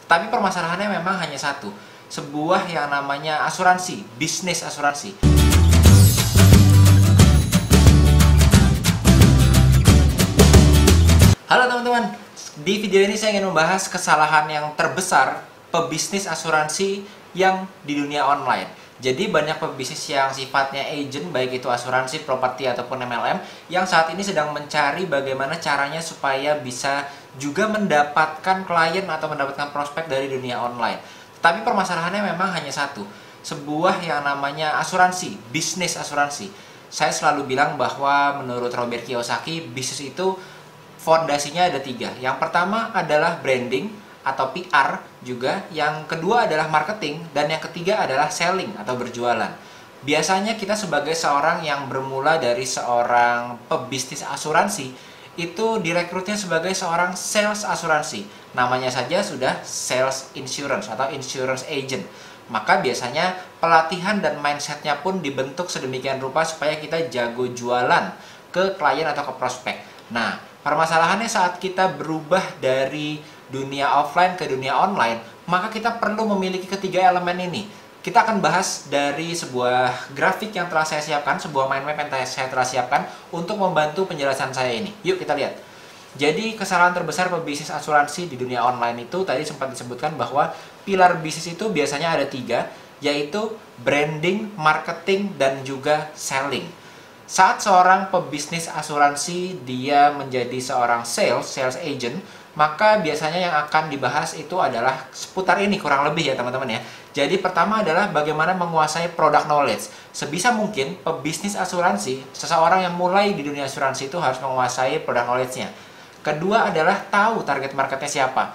Tapi permasalahannya memang hanya satu, sebuah yang namanya asuransi, bisnis asuransi. Halo teman-teman, di video ini saya ingin membahas kesalahan yang terbesar pebisnis asuransi yang di dunia online. Jadi banyak pebisnis yang sifatnya agent, baik itu asuransi, properti, ataupun MLM, yang saat ini sedang mencari bagaimana caranya supaya bisa juga mendapatkan klien atau mendapatkan prospek dari dunia online. Tapi permasalahannya memang hanya satu, sebuah yang namanya asuransi, bisnis asuransi. Saya selalu bilang bahwa menurut Robert Kiyosaki, bisnis itu fondasinya ada 3. Yang pertama adalah branding atau PR juga, yang kedua adalah marketing, dan yang ketiga adalah selling atau berjualan. Biasanya kita sebagai seorang yang bermula dari seorang pebisnis asuransi, itu direkrutnya sebagai seorang sales asuransi. Namanya saja sudah sales insurance atau insurance agent. Maka biasanya pelatihan dan mindsetnya pun dibentuk sedemikian rupa supaya kita jago jualan ke klien atau ke prospek. Nah, permasalahannya saat kita berubah dari dunia offline ke dunia online, maka kita perlu memiliki ketiga elemen ini. Kita akan bahas dari sebuah grafik yang telah saya siapkan, sebuah mind map yang saya telah siapkan untuk membantu penjelasan saya ini. Yuk kita lihat. Jadi kesalahan terbesar pebisnis asuransi di dunia online itu tadi sempat disebutkan bahwa pilar bisnis itu biasanya ada 3, yaitu branding, marketing, dan juga selling. Saat seorang pebisnis asuransi dia menjadi seorang sales agent, maka biasanya yang akan dibahas itu adalah seputar ini kurang lebih ya teman-teman ya. Jadi pertama adalah bagaimana menguasai product knowledge. Sebisa mungkin pebisnis asuransi, seseorang yang mulai di dunia asuransi itu harus menguasai product knowledge-nya. Kedua adalah tahu target marketnya siapa.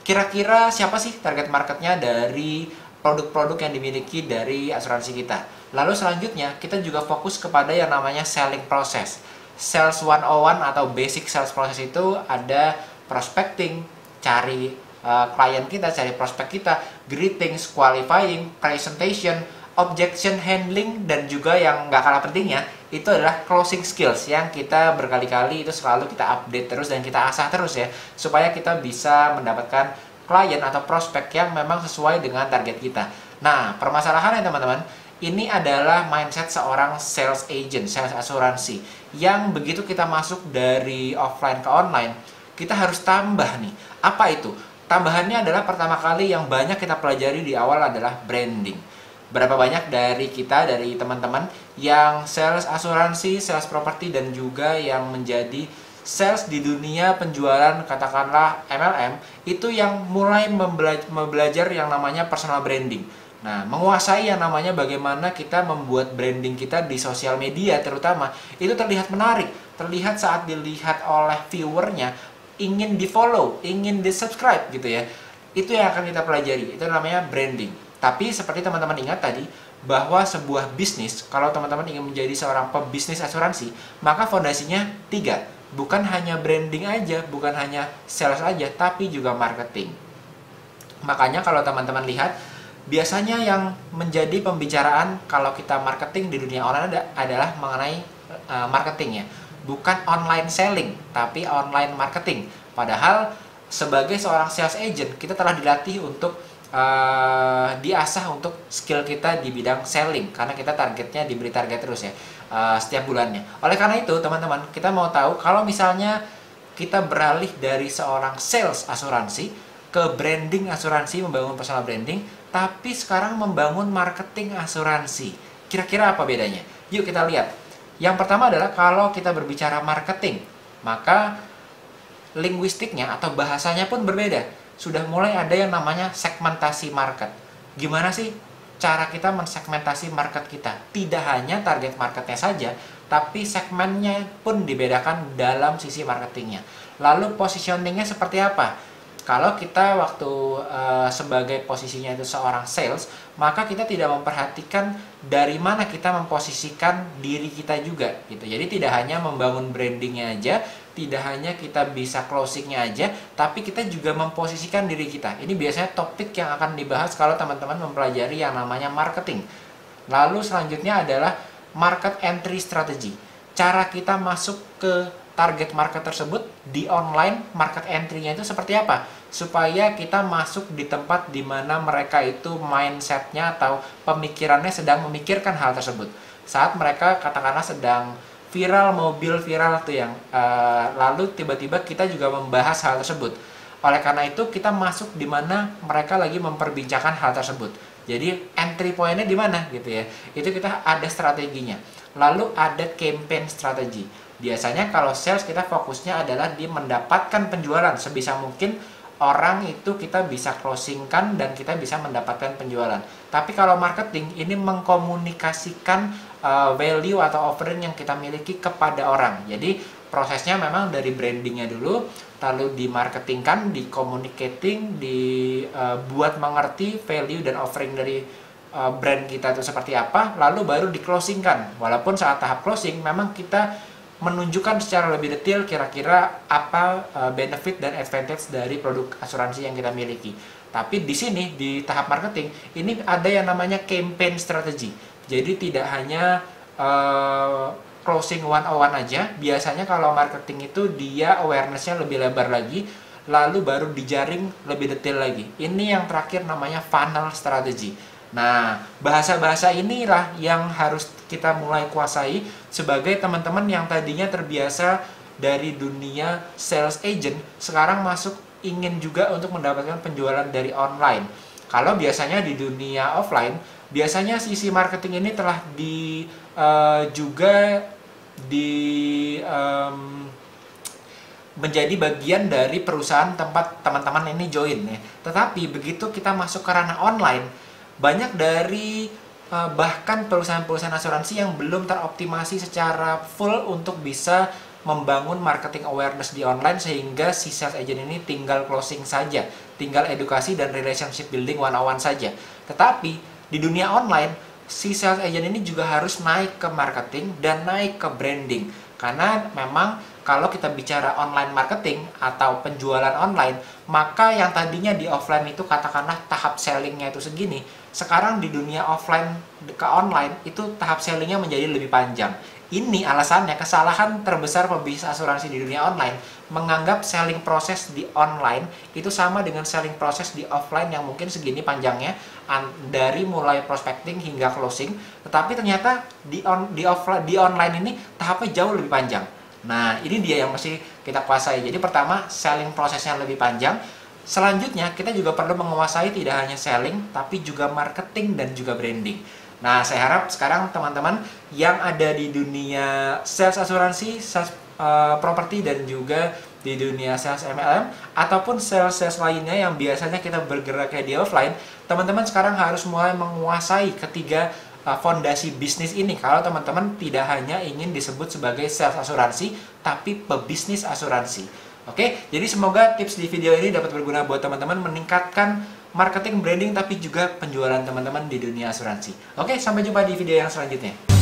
Kira-kira siapa sih target marketnya dari produk-produk yang dimiliki dari asuransi kita. Lalu selanjutnya kita juga fokus kepada yang namanya selling process. Sales 101 atau basic sales process itu ada prospecting, cari klien kita, cari prospek kita, greetings, qualifying, presentation, objection handling, dan juga yang nggak kalah pentingnya itu adalah closing skills yang kita berkali-kali itu selalu kita update terus dan kita asah terus ya, supaya kita bisa mendapatkan klien atau prospek yang memang sesuai dengan target kita. Nah, permasalahannya teman-teman, ini adalah mindset seorang sales agent, sales asuransi, yang begitu kita masuk dari offline ke online, kita harus tambah nih. Apa itu? Tambahannya adalah pertama kali yang banyak kita pelajari di awal adalah branding. Berapa banyak dari kita, dari teman-teman yang sales asuransi, sales properti, dan juga yang menjadi sales di dunia penjualan katakanlah MLM, itu yang mulai belajar yang namanya personal branding. Nah, menguasai yang namanya bagaimana kita membuat branding kita di sosial media terutama, itu terlihat menarik, terlihat saat dilihat oleh viewernya, ingin di-follow, ingin di-subscribe gitu ya. Itu yang akan kita pelajari, itu namanya branding. Tapi seperti teman-teman ingat tadi, bahwa sebuah bisnis, kalau teman-teman ingin menjadi seorang pebisnis asuransi, maka fondasinya 3. Bukan hanya branding aja, bukan hanya sales aja, tapi juga marketing. Makanya kalau teman-teman lihat, biasanya yang menjadi pembicaraan kalau kita marketing di dunia online adalah mengenai marketingnya. Bukan online selling, tapi online marketing. Padahal sebagai seorang sales agent, kita telah dilatih untuk diasah untuk skill kita di bidang selling, karena kita targetnya diberi target terus ya setiap bulannya. Oleh karena itu teman-teman, kita mau tahu kalau misalnya kita beralih dari seorang sales asuransi ke branding asuransi, membangun personal branding, tapi sekarang membangun marketing asuransi, kira-kira apa bedanya? Yuk kita lihat. Yang pertama adalah kalau kita berbicara marketing, maka linguistiknya atau bahasanya pun berbeda. Sudah mulai ada yang namanya segmentasi market. Gimana sih cara kita mensegmentasi market kita? Tidak hanya target marketnya saja, tapi segmennya pun dibedakan dalam sisi marketingnya. Lalu positioningnya seperti apa? Kalau kita waktu sebagai posisinya itu seorang sales, maka kita tidak memperhatikan dari mana kita memposisikan diri kita juga gitu. Jadi tidak hanya membangun brandingnya aja, tidak hanya kita bisa closingnya aja, tapi kita juga memposisikan diri kita. Ini biasanya topik yang akan dibahas kalau teman-teman mempelajari yang namanya marketing. Lalu selanjutnya adalah market entry strategy. Cara kita masuk ke target market tersebut di online, market entry-nya itu seperti apa? supaya kita masuk di tempat di mana mereka itu mindsetnya atau pemikirannya sedang memikirkan hal tersebut. Saat mereka katakanlah sedang viral, mobil viral tuh yang lalu tiba-tiba kita juga membahas hal tersebut. Oleh karena itu kita masuk di mana mereka lagi memperbincangkan hal tersebut. Jadi entry point-nya di mana gitu ya. Itu kita ada strateginya. Lalu ada campaign strategi. Biasanya kalau sales kita fokusnya adalah di mendapatkan penjualan sebisa mungkin orang itu kita bisa closingkan dan kita bisa mendapatkan penjualan. Tapi kalau marketing ini mengkomunikasikan value atau offering yang kita miliki kepada orang. Jadi prosesnya memang dari brandingnya dulu, lalu dimarketingkan, di-communicating, dibuat mengerti value dan offering dari brand kita itu seperti apa, lalu baru di-closingkan. Walaupun saat tahap closing memang kita menunjukkan secara lebih detail kira-kira apa benefit dan advantage dari produk asuransi yang kita miliki. Tapi di sini di tahap marketing ini ada yang namanya campaign strategy. Jadi tidak hanya closing 101 aja. Biasanya kalau marketing itu dia awareness-nya lebih lebar lagi, lalu baru dijaring lebih detail lagi. Ini yang terakhir namanya funnel strategy. Nah, bahasa-bahasa inilah yang harus kita mulai kuasai sebagai teman-teman yang tadinya terbiasa dari dunia sales agent, sekarang masuk ingin juga untuk mendapatkan penjualan dari online. Kalau biasanya di dunia offline, biasanya sisi marketing ini telah menjadi bagian dari perusahaan tempat teman-teman ini join ya. Tetapi begitu kita masuk ke ranah online, banyak dari bahkan perusahaan-perusahaan asuransi yang belum teroptimasi secara full untuk bisa membangun marketing awareness di online, sehingga si sales agent ini tinggal closing saja, tinggal edukasi dan relationship building one-on-one saja. Tetapi di dunia online, si sales agent ini juga harus naik ke marketing dan naik ke branding. Karena memang kalau kita bicara online marketing atau penjualan online, maka yang tadinya di offline itu katakanlah tahap sellingnya itu segini, sekarang di dunia offline ke online itu tahap sellingnya menjadi lebih panjang. Ini alasannya kesalahan terbesar pebisnis asuransi di dunia online, menganggap selling proses di online itu sama dengan selling proses di offline yang mungkin segini panjangnya, dari mulai prospecting hingga closing. Tetapi ternyata di online ini tahapnya jauh lebih panjang. Nah, ini dia yang mesti kita kuasai. Jadi pertama, selling prosesnya lebih panjang. Selanjutnya, kita juga perlu menguasai tidak hanya selling, tapi juga marketing dan juga branding. Nah, saya harap sekarang teman-teman yang ada di dunia sales asuransi, sales properti, dan juga di dunia sales MLM, ataupun sales lainnya yang biasanya kita bergerak kayak di offline, teman-teman sekarang harus mulai menguasai ketiga fondasi bisnis ini. Kalau teman-teman tidak hanya ingin disebut sebagai sales asuransi, tapi pebisnis asuransi. Oke, jadi semoga tips di video ini dapat berguna buat teman-teman meningkatkan marketing, branding, tapi juga penjualan teman-teman di dunia asuransi. Oke, sampai jumpa di video yang selanjutnya.